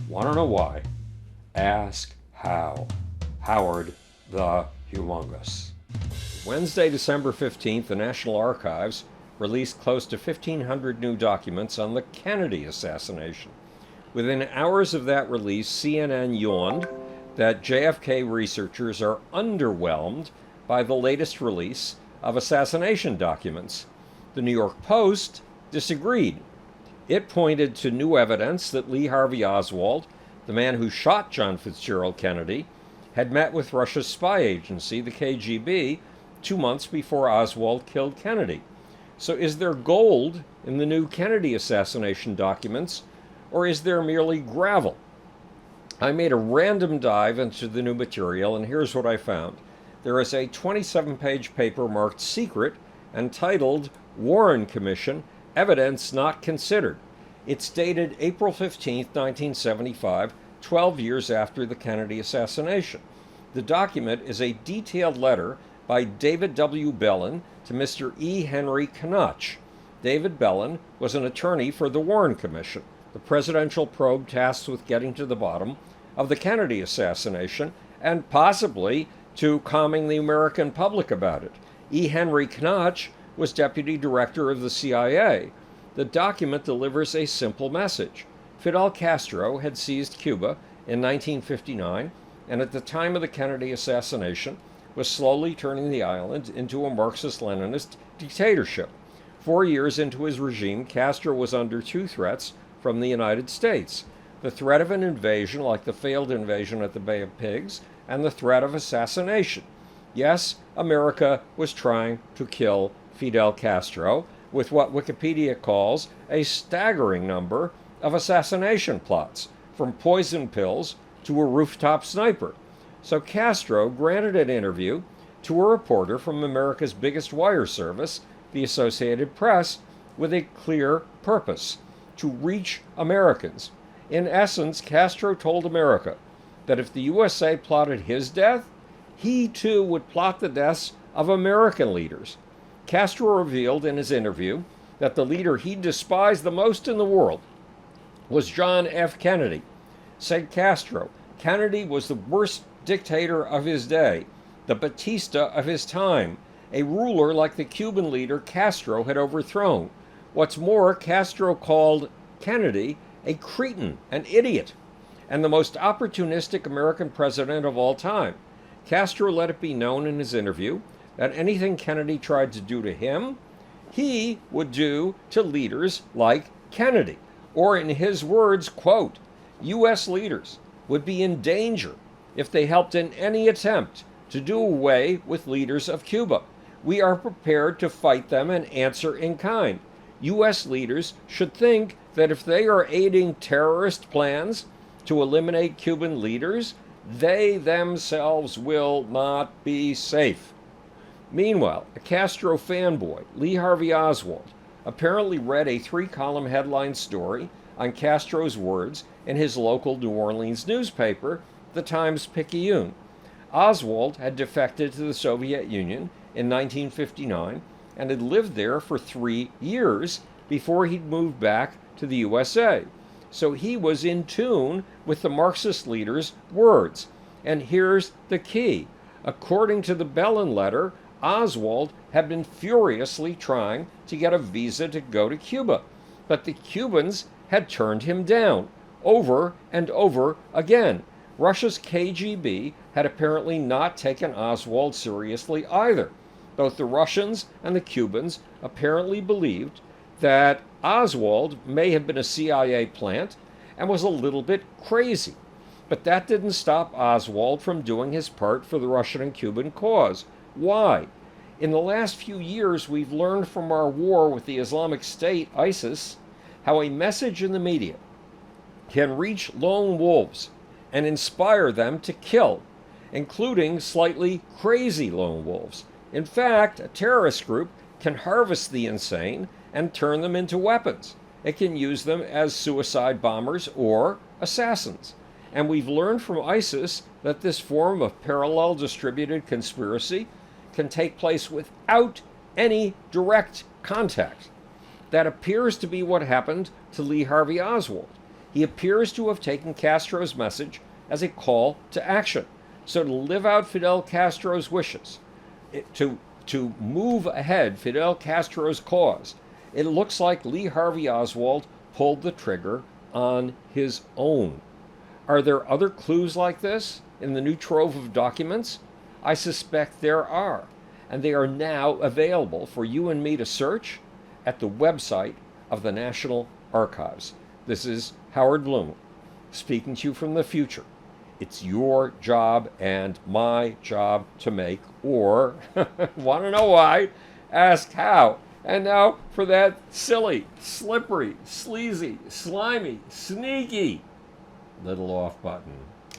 Want to know why? Ask how. Howard the Humongous. Wednesday, December 15th, the National Archives released close to 1,500 new documents on the Kennedy assassination. Within hours of that release, CNN yawned that JFK researchers are underwhelmed by the latest release of assassination documents. The New York Post disagreed. It pointed to new evidence that Lee Harvey Oswald, the man who shot John Fitzgerald Kennedy, had met with Russia's spy agency, the KGB, 2 months before Oswald killed Kennedy. So is there gold in the new Kennedy assassination documents, or is there merely gravel? I made a random dive into the new material, and here's what I found. There is a 27-page paper marked secret and titled Warren Commission, Evidence Not Considered. It's dated April 15, 1975, 12 years after the Kennedy assassination. The document is a detailed letter by David W. Bellin to Mr. E. Henry Knoch. David Bellin was an attorney for the Warren Commission, the presidential probe tasked with getting to the bottom of the Kennedy assassination and possibly to calming the American public about it. E. Henry Knoch was deputy director of the CIA. The document delivers a simple message. Fidel Castro had seized Cuba in 1959, and at the time of the Kennedy assassination was slowly turning the island into a Marxist-Leninist dictatorship. 4 years into his regime, Castro was under two threats from the United States: the threat of an invasion like the failed invasion at the Bay of Pigs, and the threat of assassination. Yes, America was trying to kill Fidel Castro with what Wikipedia calls a staggering number of assassination plots, from poison pills to a rooftop sniper. So Castro granted an interview to a reporter from America's biggest wire service, the Associated Press, with a clear purpose: to reach Americans. In essence, Castro told America that if the USA plotted his death, he too would plot the deaths of American leaders. Castro revealed in his interview that the leader he despised the most in the world was John F. Kennedy. Said Castro, Kennedy was the worst dictator of his day, the Batista of his time, a ruler like the Cuban leader Castro had overthrown. What's more, Castro called Kennedy a cretin, an idiot, and the most opportunistic American president of all time. Castro let it be known in his interview that anything Kennedy tried to do to him, he would do to leaders like Kennedy. Or in his words, quote, U.S. leaders would be in danger if they helped in any attempt to do away with leaders of Cuba. We are prepared to fight them and answer in kind. U.S. leaders should think that if they are aiding terrorist plans to eliminate Cuban leaders, they themselves will not be safe. Meanwhile, a Castro fanboy, Lee Harvey Oswald, apparently read a 3-column headline story on Castro's words in his local New Orleans newspaper, the Times-Picayune. Oswald had defected to the Soviet Union in 1959 and had lived there for 3 years before he'd moved back to the USA. So he was in tune with the Marxist leader's words. And here's the key. According to the Bellin letter, Oswald had been furiously trying to get a visa to go to Cuba, but the Cubans had turned him down over and over again. Russia's KGB had apparently not taken Oswald seriously either. Both the Russians and the Cubans apparently believed that Oswald may have been a CIA plant and was a little bit crazy. But that didn't stop Oswald from doing his part for the Russian and Cuban cause. Why? In the last few years, we've learned from our war with the Islamic State, ISIS, how a message in the media can reach lone wolves and inspire them to kill, including slightly crazy lone wolves. In fact, a terrorist group can harvest the insane and turn them into weapons. It can use them as suicide bombers or assassins. And we've learned from ISIS that this form of parallel distributed conspiracy can take place without any direct contact. That appears to be what happened to Lee Harvey Oswald. He appears to have taken Castro's message as a call to action. So to live out Fidel Castro's wishes, to move ahead Fidel Castro's cause, it looks like Lee Harvey Oswald pulled the trigger on his own. Are there other clues like this in the new trove of documents? I suspect there are, and they are now available for you and me to search at the website of the National Archives. This is Howard Bloom speaking to you from the future. It's your job and my job to make, or, want to know why? Ask how. And now for that silly, slippery, sleazy, slimy, sneaky little off button.